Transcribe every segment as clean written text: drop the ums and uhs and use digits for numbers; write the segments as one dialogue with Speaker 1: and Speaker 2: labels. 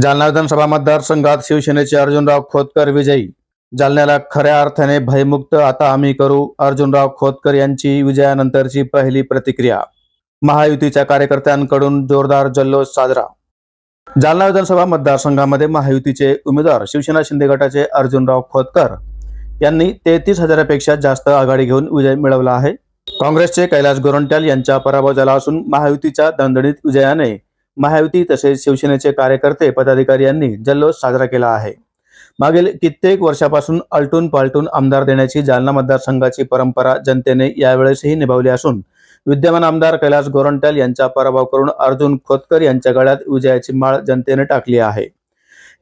Speaker 1: जालना विधानसभा मतदारसंघात शिवसेनेचे अर्जुनराव खोतकर विजयी. जालन्याला खऱ्या अर्थाने भयमुक्त आता आम्ही करू. अर्जुनराव खोतकर यांची विजयानंतरची पहिली प्रतिक्रिया. महायुतीच्या कार्यकर्त्यांकडून जोरदार जल्लोष साजरा. जालना विधानसभा मतदारसंघामध्ये महायुतीचे उमेदवार शिवसेना शिंदे गटाचे अर्जुनराव खोतकर यांनी 33,000पेक्षा जास्त आघाडी घेऊन विजय मिळवला आहे. काँग्रेसचे कैलास गोरंट्याल यांचा पराभव झाला असून महायुतीच्या दणदणीत विजयाने महायुती तसेच शिवसेनेचे कार्यकर्ते पदाधिकारी यांनी जल्लोष साजरा केला आहे. मागील कित्येक वर्षापासून आलटून पालटून आमदार देण्याची जालना मतदारसंघाची परंपरा जनतेने यावेळेसही निभावली असून विद्यमान आमदार कैलास गोरंट्याल यांचा पराभव करून अर्जुन खोतकर यांच्या गळ्यात विजयाची माळ जनतेने टाकली आहे.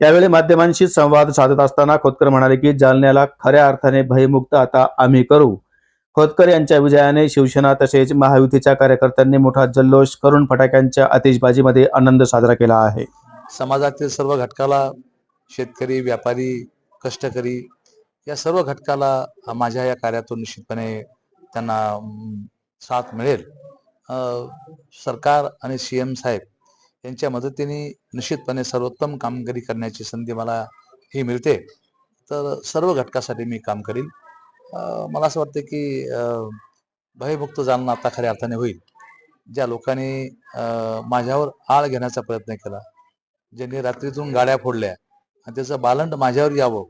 Speaker 1: यावेळी माध्यमांशी संवाद साधत असताना खोतकर म्हणाले की जालन्याला खऱ्या अर्थाने भयमुक्त आता आम्ही करू. खोतकर यांच्या विजयाने शिवसेना तसेच महायुतीच्या कार्यकर्त्यांनी मोठा जल्लोष करून फटाक्यांच्या आतिषबाजीमध्ये आनंद साजरा केला आहे.
Speaker 2: समाजातील सर्व घटकाला, शेतकरी, व्यापारी, कष्टकरी या सर्व घटकाला माझ्या या कार्यातून निश्चितपणे त्यांना साथ मिळेल. सरकार आणि CM साहेब यांच्या मदतीने निश्चितपणे सर्वोत्तम कामगिरी करण्याची संधी मला ही मिळते. तर सर्व घटकासाठी मी काम करीन. मला असं वाटतं की भयमुक्त जालना आता खऱ्या अर्थाने होईल. ज्या लोकांनी माझ्यावर आळ घेण्याचा प्रयत्न केला, ज्यांनी रात्रीतून गाड्या फोडल्या आणि त्याचं बालंड माझ्यावर यावं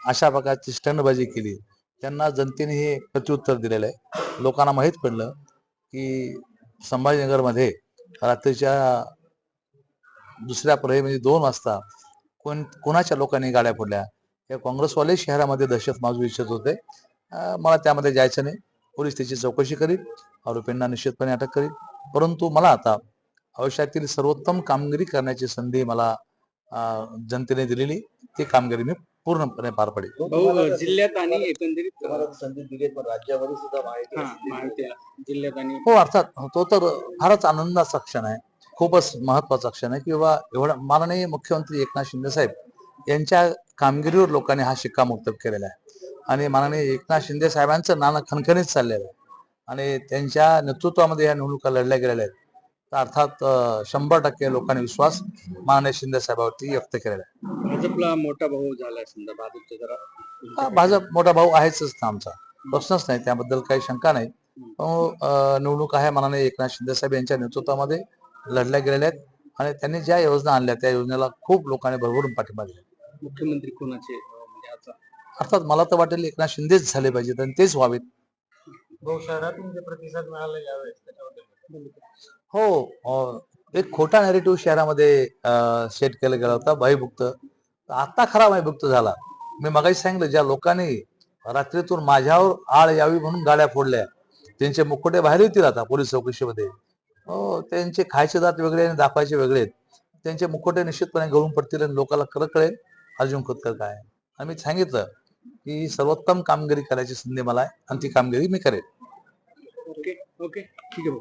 Speaker 2: अशा प्रकारची स्टंटबाजी केली, त्यांना जनतेने हे प्रत्युत्तर दिलेलं आहे. लोकांना माहीत पडलं की संभाजीनगरमध्ये रात्रीच्या दुसऱ्या प्रहरी म्हणजे 2 वाजता कोणाच्या लोकांनी गाड्या फोडल्या. हे काँग्रेसवाले शहरामध्ये दहशत माजू इच्छित होते. मला त्यामध्ये जायचं नाही. पोलीस त्याची चौकशी करील, आरोपींना निश्चितपणे अटक करील. परंतु मला आता आयुष्यातील सर्वोत्तम कामगिरी करण्याची संधी मला जनतेने दिलेली, ती कामगिरी मी पूर्णपणे पार पडेल.
Speaker 3: जिल्ह्यात आणि एकंदरीत
Speaker 2: संधी दिली, पण राज्यामध्ये सुद्धा
Speaker 3: जिल्ह्यात आणि
Speaker 2: हो, अर्थात तो तर फारच आनंदाचा क्षण आहे. खूपच महत्वाचा क्षण आहे की बाबा एवढा माननीय मुख्यमंत्री एकनाथ शिंदे साहेब यांच्या कामगिरीवर लोकांनी हा शिक्कामोर्तब केलेला आहे आणि माननीय एकनाथ शिंदे साहेबांचं नाणं खणखणीत चाललेलं आहे आणि त्यांच्या नेतृत्वामध्ये या निवडणुका लढल्या गेलेल्या आहेत. तर अर्थात 100% लोकांनी विश्वास माननीय शिंदे साहेबांवरती व्यक्त केलेला आहे.
Speaker 3: भाजपला मोठा भाऊ झाला समजा, भाजपचा जरा
Speaker 2: भाजप मोठा भाऊ आहेच ना आमचा, प्रश्नच नाही, त्याबद्दल काही शंका नाही. निवडणूक आहे माननीय एकनाथ शिंदे साहेब यांच्या नेतृत्वामध्ये लढल्या गेलेल्या आहेत आणि त्यांनी ज्या योजना आणल्या त्या योजनेला खूप लोकांनी भरभरून पाठिंबा दिला.
Speaker 3: मुख्यमंत्री कोणाचे म्हणजे आता
Speaker 2: अर्थात मला तर वाटेल एकनाथ शिंदेच झाले पाहिजेत आणि तेच व्हावेत.
Speaker 3: शहरातून जे प्रतिसाद मिळाला यावेळेस
Speaker 2: हो, एक खोटा नॅरेटिव्ह शहरामध्ये सेट केला गेला होता भयमुक्त. आता खरा भयमुक्त झाला. मी मगाशी सांगितलं, ज्या लोकांनी रात्रीतून माझ्यावर आळ यावी म्हणून गाड्या फोडल्या, त्यांचे मुखोटे बाहेर येतील आता पोलीस चौकशीमध्ये. हो, त्यांचे खायचे दात वेगळे आणि दाखवायचे वेगळे आहेत. त्यांचे मुखोटे निश्चितपणे गळून पडतील आणि लोकांना खरं कळेल अर्जुन खोतकर काय आहे. आणि मी सांगितलं की सर्वोत्तम कामगिरी करायची संधी मला आहे आणि ती कामगिरी मी करेन.
Speaker 3: ओके ठीक आहे.